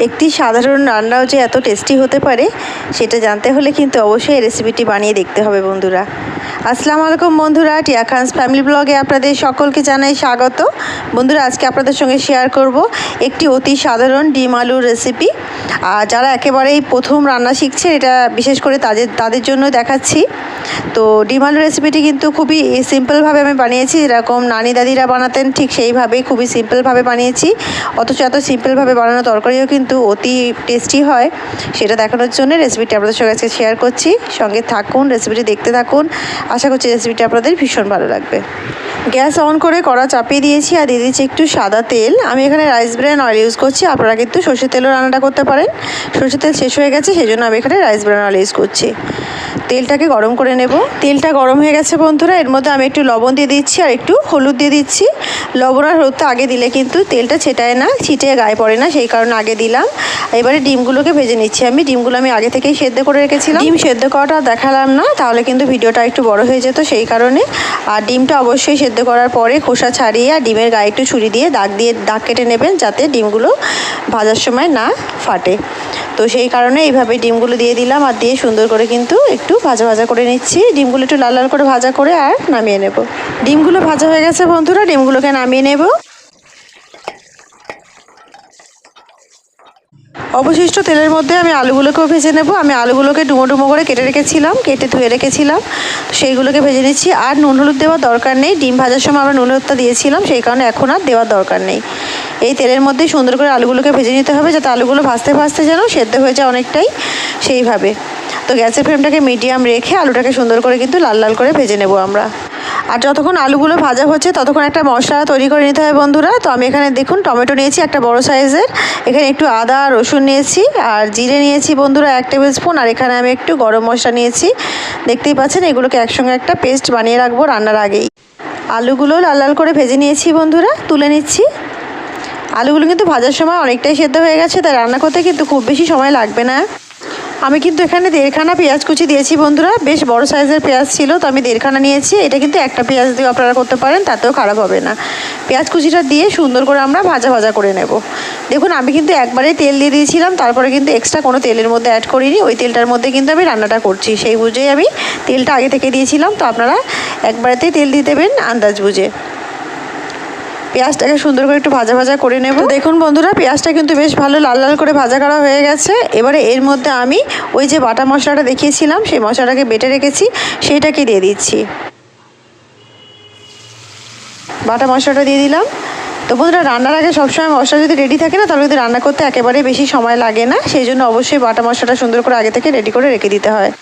একটি সাধারণ রান্নাও যে এত টেস্টি হতে পারে সেটা জানতে হলে কিন্তু অবশ্যই এই রেসিপিটি বানিয়ে দেখতে হবে বন্ধুরা। আসসালামু আলাইকুম বন্ধুরা, টিয়া খানস ফ্যামিলি ব্লগে আপনাদের সকলকে জানাই স্বাগত। বন্ধুরা, আজকে আপনাদের সঙ্গে শেয়ার করব একটি অতি সাধারণ ডিম আলুর রেসিপি। আর যারা একেবারেই প্রথম রান্না শিখছে, এটা বিশেষ করে তাদের জন্য দেখাচ্ছি। তো ডিম আলুর রেসিপিটি কিন্তু খুবই সিম্পলভাবে আমি বানিয়েছি, যেরকম নানি দাদিরা বানাতেন ঠিক সেইভাবেই খুবই সিম্পলভাবে বানিয়েছি। অথচ এত সিম্পলভাবে বানানো তরকারিও কিন্তু অতি টেস্টি হয়, সেটা দেখানোর জন্য রেসিপিটি আপনাদের সঙ্গে আজকে শেয়ার করছি। সঙ্গে থাকুন, রেসিপিটি দেখতে থাকুন। আশা করছি রেসিপিটি আপনাদের ভীষণ ভালো লাগবে। গ্যাস অন করে কড়া চাপিয়ে দিয়েছি আর দিয়ে দিচ্ছি একটু সাদা তেল। আমি এখানে রাইস ব্র্যান অয়েল ইউজ করছি, আপনারা কিন্তু সর্ষের তেলও রান্নাটা করতে পারেন। সর্ষের তেল শেষ হয়ে গেছে, সেই জন্য আমি এখানে রাইস ব্র্যান অয়েল ইউজ করছি। তেলটাকে গরম করে নেব। তেলটা গরম হয়ে গেছে বন্ধুরা, এর মধ্যে আমি একটু লবণ দিয়ে দিচ্ছি আর একটু হলুদ দিয়ে দিচ্ছি। লবণ আর হলুদটা আগে দিলে কিন্তু তেলটা ছেটায় না, ছিটে গায়ে পড়ে না, সেই কারণে আগে দিলাম। এবারে ডিমগুলোকে ভেজে নিচ্ছি। ডিমগুলো আমি আগে থেকেই সেদ্ধ করে রেখেছিলাম। ডিম সেদ্ধ করাটা দেখালাম না, তাহলে কিন্তু ভিডিওটা একটু বড় হয়ে যেত, সেই কারণে। আর ডিমটা অবশ্যই সেদ্ধ করার পরে খোসা ছাড়িয়ে আর ডিমের গায়ে একটু ছুরি দিয়ে দাগ কেটে নেবেন, যাতে ডিমগুলো ভাজার সময় না ফাটে। তো সেই কারণে এইভাবে ডিমগুলো দিয়ে দিলাম আর দিয়ে সুন্দর করে কিন্তু একটু ভাজা করে নিচ্ছি। ডিমগুলো একটু লাল লাল করে ভাজা করে আর নামিয়ে নেব। ডিমগুলো ভাজা হয়ে গেছে বন্ধুরা, ডিমগুলোকে নামিয়ে নেব। অবশিষ্ট তেলের মধ্যে আমি আলুগুলোকেও ভেজে নেব। আমি আলুগুলোকে ডুমো করে কেটে ধুয়ে রেখেছিলাম, সেইগুলোকে ভেজে নিচ্ছি। আর নুন হলুদ দেওয়ার দরকার নেই, ডিম ভাজার সময় আমরা নুন হলুদটা দিয়েছিলাম, সেই কারণে এখন আর দেওয়ার দরকার নেই। এই তেলের মধ্যেই সুন্দর করে আলুগুলোকে ভেজে নিতে হবে, যাতে আলুগুলো ভাজতে যেন সেদ্ধ হয়ে যায় অনেকটাই, সেইভাবে। তো গ্যাসের ফ্লেমটাকে মিডিয়াম রেখে আলুটাকে সুন্দর করে কিন্তু লাল লাল করে ভেজে নেব আমরা। আর যতক্ষণ আলুগুলো ভাজা হচ্ছে ততক্ষণ একটা মশলা তৈরি করে নিতে হবে বন্ধুরা। তো আমি এখানে দেখুন টমেটো নিয়েছি একটা বড় সাইজের, এখানে একটু আদা রসুন নিয়েছি আর জিরে নিয়েছি বন্ধুরা 1 টেবিল স্পুন। আর এখানে আমি একটু গরম মশলা নিয়েছি, দেখতেই পাচ্ছেন। এগুলোকে একসঙ্গে একটা পেস্ট বানিয়ে রাখবো রান্নার আগেই। আলুগুলো লাল লাল করে ভেজে নিয়েছি বন্ধুরা, তুলে নিচ্ছি। আলুগুলো কিন্তু ভাজার সময় অনেকটাই সেদ্ধ হয়ে গেছে, তাই রান্না করতে কিন্তু খুব বেশি সময় লাগবে না। আমি কিন্তু এখানে 1.5 খানা পেঁয়াজ কুচি দিয়েছি বন্ধুরা, বেশ বড় সাইজের পেঁয়াজ ছিল, তো আমি 1.5 খানা নিয়েছি। এটা কিন্তু একটা পেঁয়াজ দিয়ে আপনারা করতে পারেন, তাতেও খারাপ হবে না। পেঁয়াজ কুচিটা দিয়ে সুন্দর করে আমরা ভাজা করে নেব। দেখুন, আমি কিন্তু একবারেই তেল দিয়ে দিয়েছিলাম, তারপরে কিন্তু এক্সট্রা কোনো তেলের মধ্যে অ্যাড করিনি। ওই তেলটার মধ্যে কিন্তু আমি রান্নাটা করছি, সেই বুঝেই আমি তেলটা আগে থেকে দিয়েছিলাম। তো আপনারা একবারেতেই তেল দিয়ে দেবেন আন্দাজ বুঝে। পেঁয়াজটাকে সুন্দর করে একটু ভাজা করে নেব। দেখুন বন্ধুরা, পেঁয়াজটা কিন্তু বেশ ভালো লাল লাল করে ভাজা করা হয়ে গেছে। এবারে এর মধ্যে আমি ওই যে বাটা মশলাটা দেখিয়েছিলাম, সেই মশলাটাকে বেটে রেখেছি, সেইটাকে দিয়ে দিচ্ছি। বাটা মশলাটা দিয়ে দিলাম। তো বন্ধুরা, রান্নার আগে সবসময় মশলা যদি রেডি থাকে না, তাহলে কিন্তু রান্না করতে একেবারে বেশি সময় লাগে না। সেই জন্য অবশ্যই বাটা মশলাটা সুন্দর করে আগে থেকে রেডি করে রেখে দিতে হয়।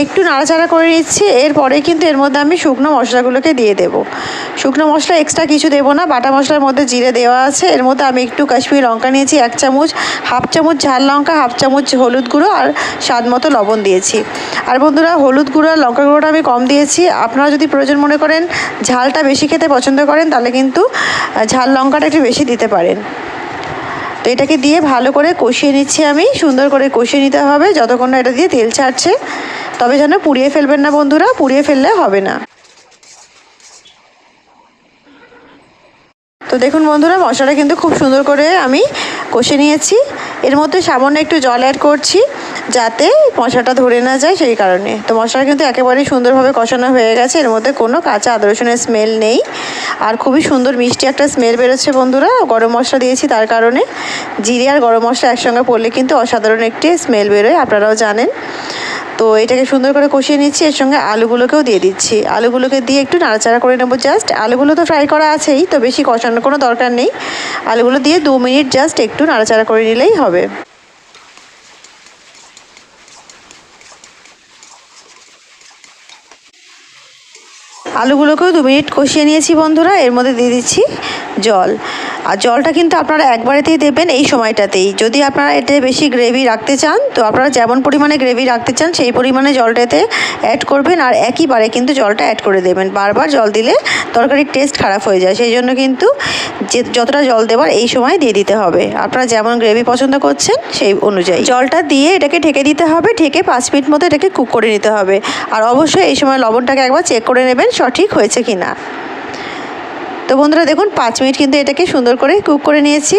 একটু নাড়াচাড়া করে নিচ্ছি। এরপরে কিন্তু এর মধ্যে আমি শুকনো মশলাগুলোকে দিয়ে দেব। শুকনো মশলা এক্সট্রা কিছু দেবো না, বাটা মশলার মধ্যে জিরে দেওয়া আছে। এর মধ্যে আমি একটু কাশ্মীরি লঙ্কা নিয়েছি 1 চামচ, 1/2 চামচ ঝাল লঙ্কা, 1/2 চামচ হলুদ গুঁড়ো আর স্বাদ মতো লবণ দিয়েছি। আর বন্ধুরা, হলুদ গুঁড়ো আর লঙ্কা গুঁড়োটা আমি কম দিয়েছি। আপনারা যদি প্রয়োজন মনে করেন ঝালটা বেশি খেতে পছন্দ করেন, তাহলে কিন্তু ঝাল লঙ্কাটা একটু বেশি দিতে পারেন। তো এটাকে দিয়ে ভালো করে কষিয়ে নিচ্ছি আমি। সুন্দর করে কষিয়ে নিতে হবে যতক্ষণ না এটা দিয়ে তেল ছাড়ছে। তবে যেন পুড়িয়ে ফেলবেন না বন্ধুরা, পুড়িয়ে ফেললে হবে না। তো দেখুন বন্ধুরা, মশলাটা কিন্তু খুব সুন্দর করে আমি কষে নিয়েছি। এর মধ্যে সামান্য একটু জল অ্যাড করছি, যাতে মশলাটা ধরে না যায়, সেই কারণে। তো মশলা কিন্তু একেবারেই সুন্দরভাবে কষানো হয়ে গেছে, এর মধ্যে কোনো কাঁচা আদা রসুনের স্মেল নেই। আর খুবই সুন্দর মিষ্টি একটা স্মেল বেরোচ্ছে বন্ধুরা, গরম মশলা দিয়েছি তার কারণে। জিরে আর গরম মশলা একসঙ্গে পড়লে কিন্তু অসাধারণ একটি স্মেল বেরোয়, আপনারাও জানেন। তো এটাকে সুন্দর করে কষিয়ে নিচ্ছি। এর সঙ্গে আলুগুলোকেও দিয়ে দিচ্ছি। আলুগুলোকে দিয়ে একটু নাড়াচাড়া করে নেবো জাস্ট। আলুগুলো তো ফ্রাই করা আছেই, তো বেশি কষানোর কোনো দরকার নেই। আলুগুলো দিয়ে 2 মিনিট জাস্ট একটু নাড়াচাড়া করে নিলেই হবে। আলুগুলোকেও 2 মিনিট কষিয়ে নিয়েছি বন্ধুরা। এর মধ্যে দিয়ে দিচ্ছি জল। আর জলটা কিন্তু আপনারা একবারেতেই দেবেন এই সময়টাতেই। যদি আপনারা এতে বেশি গ্রেভি রাখতে চান, তো আপনারা যেমন পরিমাণে গ্রেভি রাখতে চান সেই পরিমাণে জলটাতে অ্যাড করবেন, আর একইবারে কিন্তু জলটা অ্যাড করে দেবেন। বারবার জল দিলে তরকারির টেস্ট খারাপ হয়ে যায়, সেই জন্য কিন্তু যতটা জল দেওয়ার এই সময় দিয়ে দিতে হবে। আপনারা যেমন গ্রেভি পছন্দ করছেন সেই অনুযায়ী জলটা দিয়ে এটাকে ঢেকে দিতে হবে। ঢেকে 5 মিনিট মতো এটাকে কুক করে নিতে হবে। আর অবশ্যই এই সময় লবণটাকে একবার চেক করে নেবেন সঠিক হয়েছে কিনা। তো বন্ধুরা দেখুন 5 মিনিট কিন্তু এটাকে সুন্দর করে কুক করে নিয়েছি।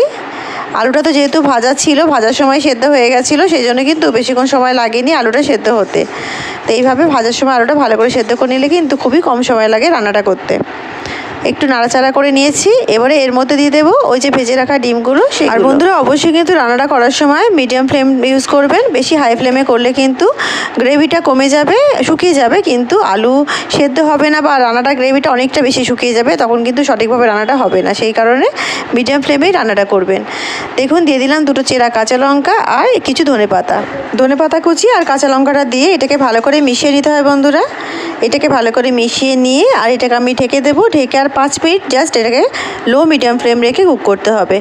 আলুটা তো যেহেতু ভাজা ছিল, ভাজার সময় সেদ্ধ হয়ে গেছিলো, সেই জন্য কিন্তু বেশিক্ষণ সময় লাগেনি আলুটা সেদ্ধ হতে। তো এইভাবে ভাজার সময় আলুটা ভালো করে সেদ্ধ করে নিলে কিন্তু খুবই কম সময় লাগে রান্নাটা করতে। একটু নাড়াচাড়া করে নিয়েছি। এবারে এর মধ্যে দিয়ে দেবো ওই যে ভেজে রাখা ডিমগুলো। আর বন্ধুরা অবশ্যই কিন্তু রান্নাটা করার সময় মিডিয়াম ফ্লেম ইউজ করবেন। বেশি হাই ফ্লেমে করলে কিন্তু গ্রেভিটা কমে যাবে, শুকিয়ে যাবে, কিন্তু আলু সেদ্ধ হবে না বা রান্নাটা গ্রেভিটা অনেকটা বেশি শুকিয়ে যাবে, তখন কিন্তু সঠিকভাবে রান্নাটা হবে না। সেই কারণে মিডিয়াম ফ্লেমেই রান্নাটা করবেন। দেখুন দিয়ে দিলাম 2 চেরা কাঁচা লঙ্কা আর কিছু ধনেপাতা কুচি আর কাঁচা লঙ্কাটা দিয়ে এটাকে ভালো করে মিশিয়ে নিতে হয় বন্ধুরা। এটাকে ভালো করে মিশিয়ে নিয়ে আর এটাকে আমি ঢেকে দেবো। ঢেকে আর 5 মিনিট জাস্ট এটাকে লো মিডিয়াম ফ্লেম রেখে কুক করতে হবে।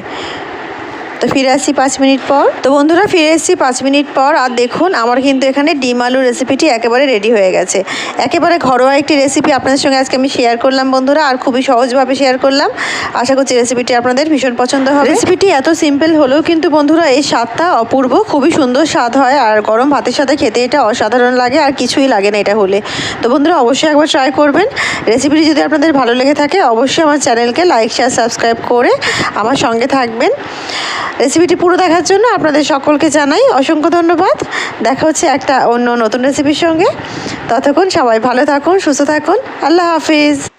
তো ফিরে আসছি 5 মিনিট পর। তো বন্ধুরা ফিরে এসেছি 5 মিনিট পর। আর দেখুন আমার কিন্তু এখানে ডিম আলু রেসিপিটি একেবারে রেডি হয়ে গেছে। একেবারে ঘরোয়া একটি রেসিপি আপনাদের সঙ্গে আজকে আমি শেয়ার করলাম বন্ধুরা, আর খুবই সহজভাবে শেয়ার করলাম। আশা করছি রেসিপিটি আপনাদের ভীষণ পছন্দ হবে। রেসিপিটি এত সিম্পল হলেও কিন্তু বন্ধুরা এই স্বাদটা অপূর্ব, খুবই সুন্দর স্বাদ হয়। আর গরম ভাতের সাথে খেতে এটা অসাধারণ লাগে, আর কিছুই লাগে না এটা হলে। তো বন্ধুরা অবশ্যই একবার ট্রাই করবেন। রেসিপিটি যদি আপনাদের ভালো লেগে থাকে অবশ্যই আমার চ্যানেলকে লাইক শেয়ার সাবস্ক্রাইব করে আমার সঙ্গে থাকবেন। রেসিপিটি পুরো দেখার জন্য আপনাদের সকলকে জানাই অসংখ্য ধন্যবাদ। দেখা হচ্ছে একটা অন্য নতুন রেসিপির সঙ্গে। ততক্ষণ সবাই ভালো থাকুন, সুস্থ থাকুন। আল্লাহ হাফিজ।